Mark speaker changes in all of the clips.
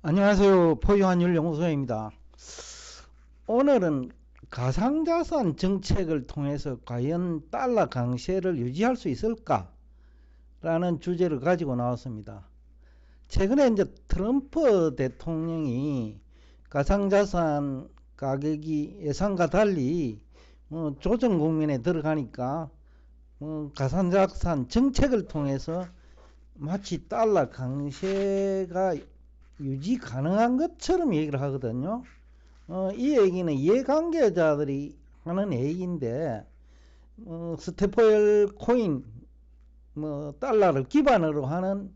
Speaker 1: 안녕하세요. 포유환율연구소입니다. 오늘은 가상자산 정책을 통해서 과연 달러 강세를 유지할 수 있을까? 라는 주제를 가지고 나왔습니다. 최근에 이제 트럼프 대통령이 가상자산 가격이 예상과 달리 조정 국면에 들어가니까 가상자산 정책을 통해서 마치 달러 강세가 유지 가능한 것처럼 얘기를 하거든요. 이 얘기는 이해관계자들이 하는 얘기인데, 스테플 코인, 달러를 기반으로 하는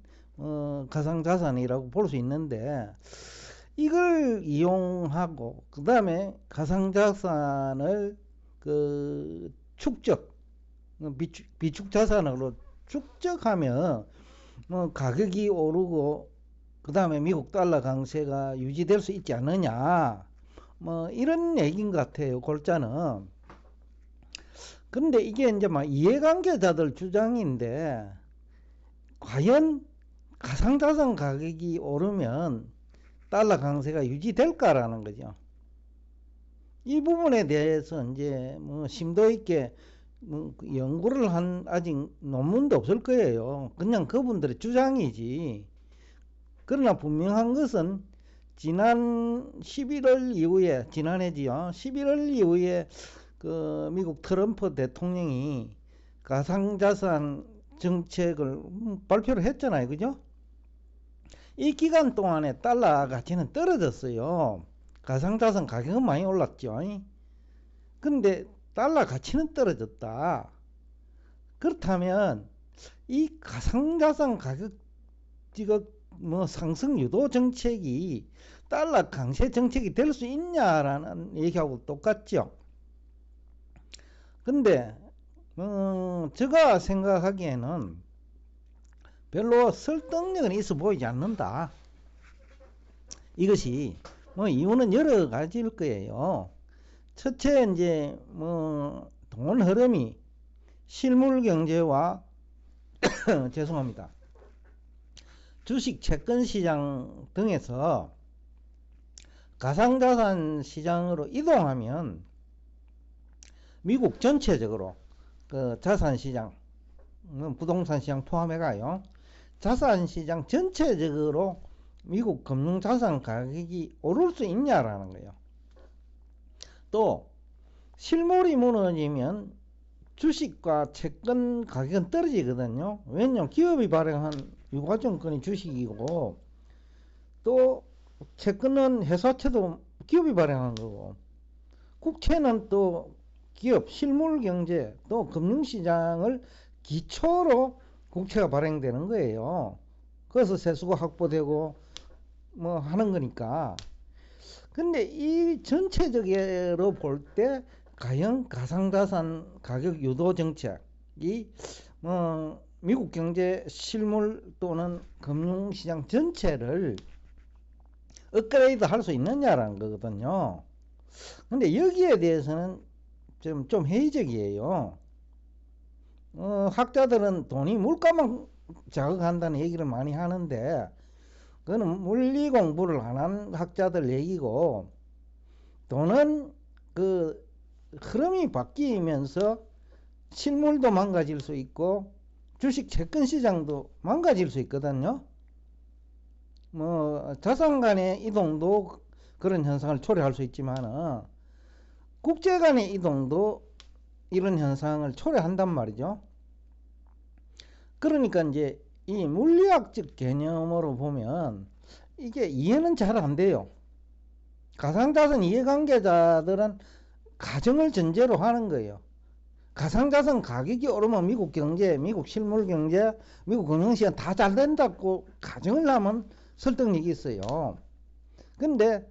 Speaker 1: 가상자산이라고 볼 수 있는데, 이걸 이용하고 그 다음에 가상자산을 축적, 비축 자산으로 축적하면 가격이 오르고 그 다음에 미국 달러 강세가 유지될 수 있지 않느냐, 이런 얘기인 것 같아요, 골자는. 그런데 이게 이제 막 이해관계자들 주장인데, 과연 가상자산 가격이 오르면 달러 강세가 유지될까라는 거죠. 이 부분에 대해서 이제 심도 있게 연구를 한 아직 논문도 없을 거예요. 그냥 그분들의 주장이지. 그러나 분명한 것은 지난 11월 이후에, 지난해지요. 11월 이후에 미국 트럼프 대통령이 가상자산 정책을 발표를 했잖아요. 그죠? 이 기간 동안에 달러 가치는 떨어졌어요. 가상자산 가격은 많이 올랐죠. 근데 달러 가치는 떨어졌다. 그렇다면 이 가상자산 가격 상승 유도 정책이 달러 강세 정책이 될 수 있냐라는 얘기하고 똑같죠. 근데 제가 생각하기에는 별로 설득력은 있어 보이지 않는다. 이것이 이유는 여러 가지일 거예요. 첫째, 이제 돈 흐름이 실물 경제와 죄송합니다. 주식, 채권 시장 등에서 가상자산 시장으로 이동하면 미국 전체적으로 자산 시장, 부동산 시장 포함해가요. 자산 시장 전체적으로 미국 금융자산 가격이 오를 수 있냐라는 거예요. 또 실물이 무너지면 주식과 채권 가격은 떨어지거든요. 왜냐하면 기업이 발행한 유가증권이 주식이고, 또 채권은 회사채도 기업이 발행한 거고, 국채는 또 기업, 실물 경제, 또 금융시장을 기초로 국채가 발행되는 거예요. 그래서 세수가 확보되고 하는 거니까. 근데 이 전체적으로 볼 때 과연 가상자산 가격 유도 정책이 미국 경제 실물 또는 금융시장 전체를 업그레이드 할 수 있느냐라는 거거든요. 근데 여기에 대해서는 좀 회의적이에요. 학자들은 돈이 물가만 자극한다는 얘기를 많이 하는데, 그거는 물리 공부를 안 한 학자들 얘기고, 돈은 흐름이 바뀌면서 실물도 망가질 수 있고 주식 채권 시장도 망가질 수 있거든요. 자산 간의 이동도 그런 현상을 초래할 수 있지만 국제 간의 이동도 이런 현상을 초래한단 말이죠. 그러니까 이제 이 물리학적 개념으로 보면 이게 이해는 잘 안 돼요. 가상자산 이해관계자들은 가정을 전제로 하는 거예요. 가상자산 가격이 오르면 미국 경제, 미국 실물 경제, 미국 금융시장 다 잘 된다고 가정을 하면 설득력이 있어요. 근데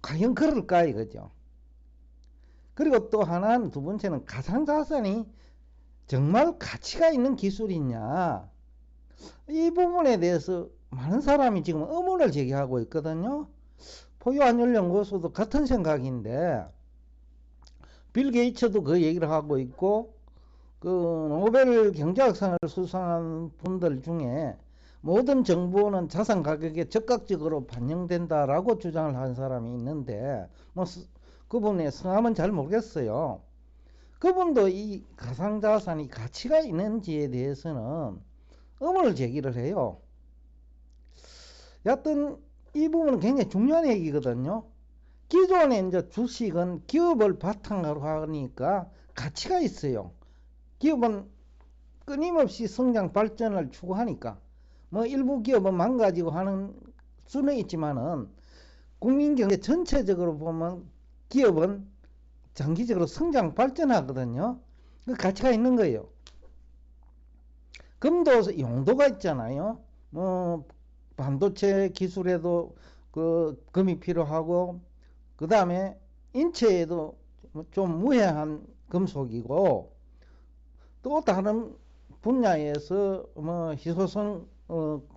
Speaker 1: 과연 그럴까 이거죠. 그리고 또 하나는, 두 번째는 가상자산이 정말 가치가 있는 기술이냐, 이 부분에 대해서 많은 사람이 지금 의문을 제기하고 있거든요. 포유환율연구소도 같은 생각인데, 빌 게이츠도 그 얘기를 하고 있고, 노벨 경제학상을 수상한 분들 중에 모든 정보는 자산 가격에 적극적으로 반영된다라고 주장을 한 사람이 있는데 뭐 그분의 성함은 잘 모르겠어요. 그분도 이 가상자산이 가치가 있는지에 대해서는 의문을 제기를 해요. 여하튼 이 부분은 굉장히 중요한 얘기거든요. 기존의 이제 주식은 기업을 바탕으로 하니까 가치가 있어요. 기업은 끊임없이 성장 발전을 추구하니까 뭐 일부 기업은 망가지고 하는 수는 있지만은 국민 경제 전체적으로 보면 기업은 장기적으로 성장 발전하거든요. 그 가치가 있는 거예요. 금도 용도가 있잖아요. 뭐 반도체 기술에도 그 금이 필요하고, 그 다음에 인체에도 좀 무해한 금속이고, 또 다른 분야에서 뭐 희소성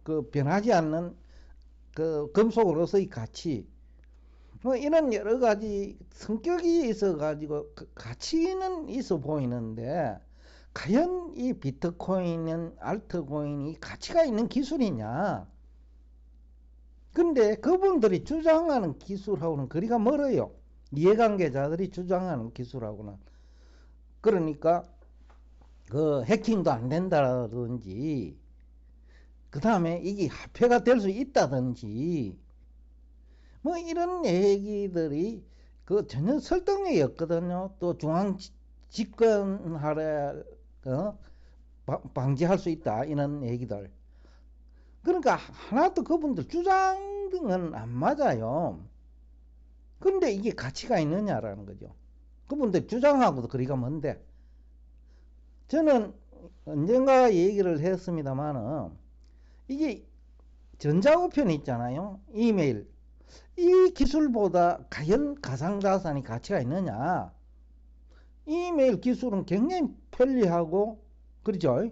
Speaker 1: 그 변하지 않는 그 금속으로서의 가치, 뭐 이런 여러 가지 성격이 있어 가지고 가치는 있어 보이는데, 과연 이 비트코인은 알트코인이 가치가 있는 기술이냐? 근데 그분들이 주장하는 기술하고는 거리가 멀어요. 이해관계자들이 주장하는 기술하고는. 그러니까 그 해킹도 안 된다든지, 그 다음에 이게 화폐가 될 수 있다든지, 뭐 이런 얘기들이 그 전혀 설득력이 없거든요. 또 중앙 집권하래 방지할 수 있다 이런 얘기들. 그러니까 하나도 그분들 주장은 안 맞아요. 근데 이게 가치가 있느냐라는 거죠. 그분들 주장하고도 거리가 먼데, 저는 언젠가 얘기를 했습니다만은 이게 전자우편 있잖아요. 이메일. 이 기술보다 과연 가상자산이 가치가 있느냐? 이메일 기술은 굉장히 편리하고, 그렇죠?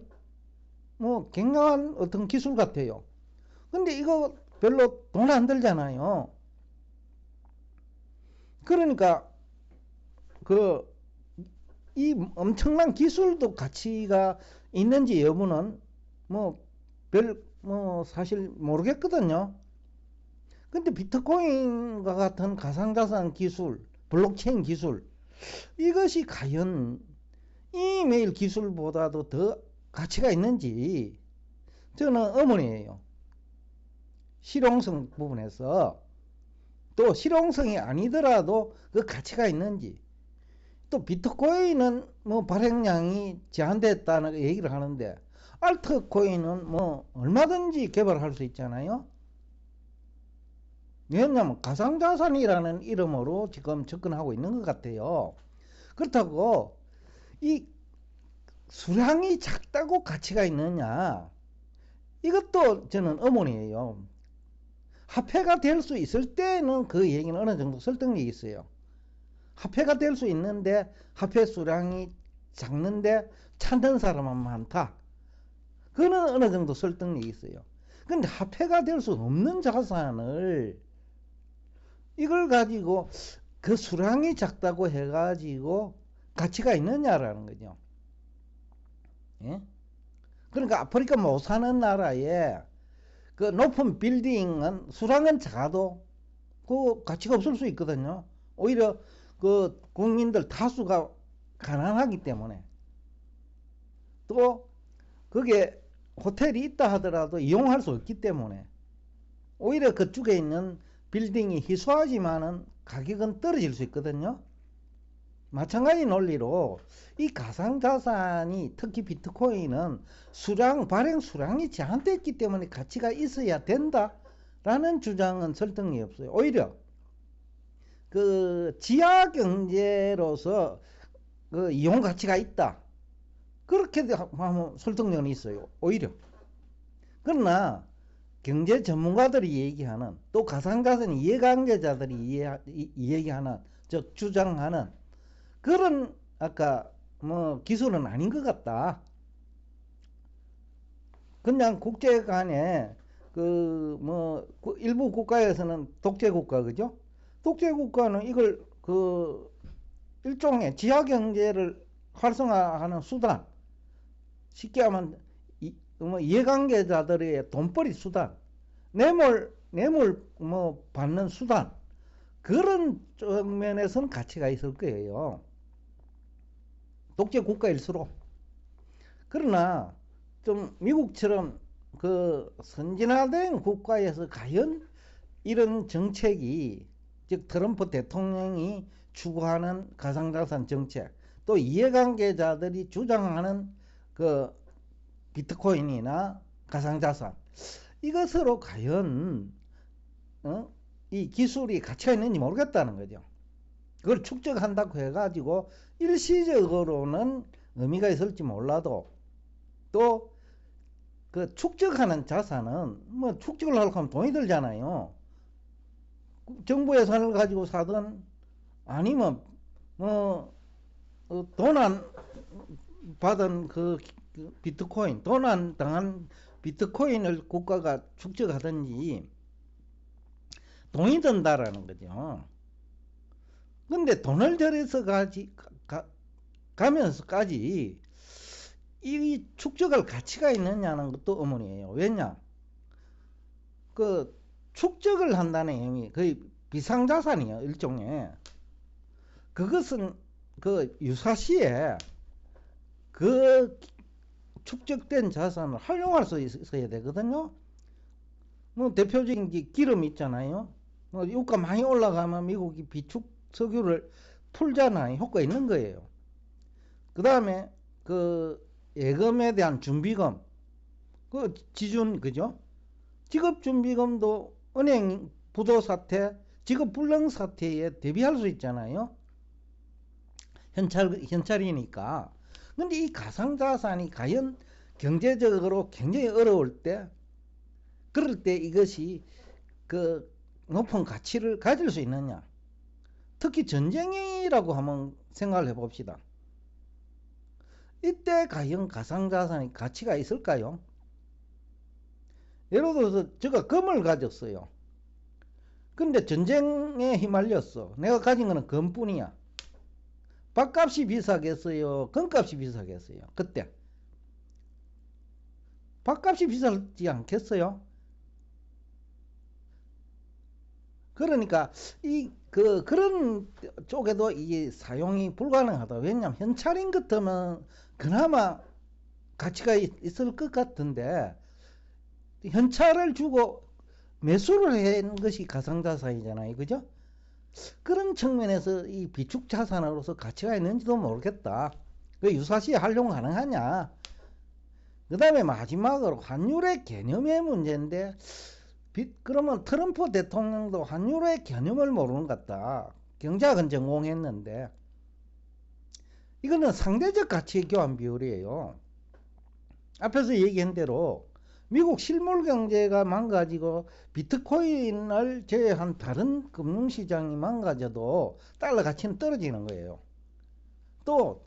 Speaker 1: 뭐 굉장한 어떤 기술 같아요. 근데 이거 별로 돈 안 들잖아요. 그러니까 그 이 엄청난 기술도 가치가 있는지 여부는 뭐 사실 모르겠거든요. 근데 비트코인과 같은 가상자산 기술, 블록체인 기술, 이것이 과연 이메일 기술보다도 더 가치가 있는지 저는 의문이에요. 실용성 부분에서. 또 실용성이 아니더라도 그 가치가 있는지. 또 비트코인은 뭐 발행량이 제한됐다는 얘기를 하는데, 알트코인은 뭐 얼마든지 개발할 수 있잖아요. 왜냐하면 가상자산이라는 이름으로 지금 접근하고 있는 것 같아요. 그렇다고 이 수량이 작다고 가치가 있느냐, 이것도 저는 의문이에요. 화폐가 될 수 있을 때는 그 얘기는 어느 정도 설득력이 있어요. 화폐가 될 수 있는데 화폐 수량이 작는데 찾는 사람은 많다, 그거는 어느 정도 설득력이 있어요. 근데 화폐가 될 수 없는 자산을 이걸 가지고 그 수량이 작다고 해가지고 가치가 있느냐라는 거죠. 예? 그러니까 아프리카 못 사는 나라에 그 높은 빌딩은 수량은 작아도 그 가치가 없을 수 있거든요. 오히려 그 국민들 다수가 가난하기 때문에, 또 그게 호텔이 있다 하더라도 이용할 수 없기 때문에 오히려 그쪽에 있는 빌딩이 희소하지만은 가격은 떨어질 수 있거든요. 마찬가지 논리로 이 가상자산이, 특히 비트코인은 발행 수량이 제한됐기 때문에 가치가 있어야 된다라는 주장은 설득력이 없어요. 오히려 그 지하 경제로서 그 이용 가치가 있다, 그렇게 하면 설득력은 있어요. 오히려. 그러나 경제 전문가들이 얘기하는, 또 가상자산 이해관계자들이 얘기하는, 즉 주장하는 그런 아까 뭐 기술은 아닌 것 같다. 그냥 국제 간에 그 일부 국가에서는 독재 국가, 그죠? 독재 국가는 이걸 그 일종의 지하 경제를 활성화하는 수단, 쉽게 하면 뭐 이해관계자들의 돈벌이 수단, 뇌물 뭐 받는 수단, 그런 쪽면에서는 가치가 있을 거예요. 독재 국가일수록. 그러나 좀 미국처럼 그 선진화된 국가에서 과연 이런 정책이, 즉 트럼프 대통령이 추구하는 가상자산 정책, 또 이해관계자들이 주장하는 그 비트코인이나 가상자산, 이것으로 과연 이 기술이 가치가 있는지 모르겠다는 거죠. 그걸 축적한다고 해가지고 일시적으로는 의미가 있을지 몰라도, 또 그 축적하는 자산은 뭐 축적을 하려고 하면 돈이 들잖아요. 정부 예산을 가지고 사든 아니면 뭐 돈 안 받은 그 비트코인, 돈 안 당한 비트코인을 국가가 축적하든지 돈이 든다라는 거죠. 근데 돈을 들여서 가면서까지 이 축적할 가치가 있느냐는 것도 의문이에요. 왜냐? 그 축적을 한다는 의미, 거의 비상자산이에요, 일종의. 그것은 그 유사시에 그 축적된 자산을 활용할 수 있어야 되거든요. 뭐 대표적인 게 기름 있잖아요. 뭐 유가 많이 올라가면 미국이 비축 석유를 풀잖아요. 효과 있는 거예요. 그 다음에 그 예금에 대한 준비금, 그 지준, 그죠? 직업준비금도 은행 부도 사태, 직업 불능 사태에 대비할 수 있잖아요. 현찰이니까. 근데 이 가상자산이 과연 경제적으로 굉장히 어려울 때, 그럴 때 이것이 그 높은 가치를 가질 수 있느냐? 특히 전쟁이라고 한번 생각을 해봅시다. 이때 과연 가상자산이 가치가 있을까요? 예를 들어서 제가 금을 가졌어요. 근데 전쟁에 휘말렸어. 내가 가진 거는 금뿐이야. 밥값이 비싸겠어요? 금값이 비싸겠어요? 그때 밥값이 비싸지 않겠어요? 그러니까 그런 쪽에도 이게 사용이 불가능하다. 왜냐하면 현찰인 같으면 그나마 가치가 있을 것 같은데, 현찰을 주고 매수를 한 것이 가상자산이잖아요. 그죠? 그런 측면에서 이 비축자산으로서 가치가 있는지도 모르겠다. 그 유사시에 활용 가능하냐? 그 다음에 마지막으로 환율의 개념의 문제인데, 그러면 트럼프 대통령도 환율의 개념을 모르는 것 같다. 경제학은 전공했는데, 이거는 상대적 가치 교환 비율이에요. 앞에서 얘기한 대로 미국 실물 경제가 망가지고 비트코인을 제외한 다른 금융시장이 망가져도 달러 가치는 떨어지는 거예요. 또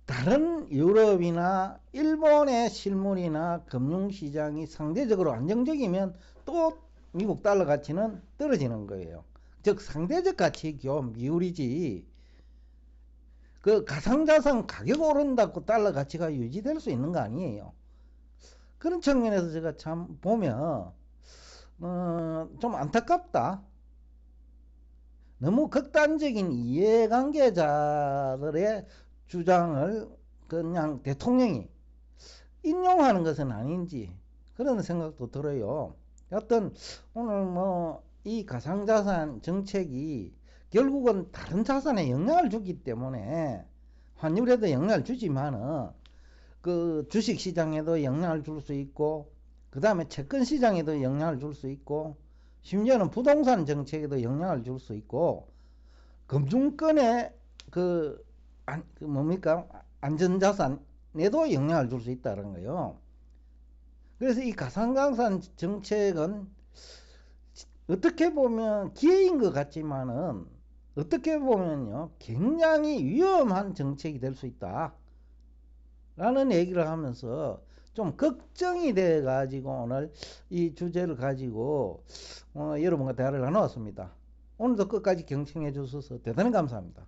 Speaker 1: 다른 유럽이나 일본의 실물이나 금융시장이 상대적으로 안정적이면 또 미국 달러 가치는 떨어지는 거예요. 즉 상대적 가치 교환 비율이지, 그 가상자산 가격 오른다고 달러 가치가 유지될 수 있는 거 아니에요. 그런 측면에서 제가 참 보면 좀 안타깝다. 너무 극단적인 이해관계자들의 주장을 그냥 대통령이 인용하는 것은 아닌지 그런 생각도 들어요. 여튼 오늘 뭐 이 가상자산 정책이 결국은 다른 자산에 영향을 주기 때문에 환율에도 영향을 주지만은 그 주식시장에도 영향을 줄 수 있고, 그 다음에 채권시장에도 영향을 줄 수 있고, 심지어는 부동산 정책에도 영향을 줄 수 있고, 금융권의 뭡니까? 안전자산에도 영향을 줄 수 있다는 거예요. 그래서 이 가상자산 정책은 어떻게 보면 기회인 것 같지만은 어떻게 보면요, 굉장히 위험한 정책이 될 수 있다 라는 얘기를 하면서 좀 걱정이 돼 가지고 오늘 이 주제를 가지고 여러분과 대화를 나누었습니다. 오늘도 끝까지 경청해 주셔서 대단히 감사합니다.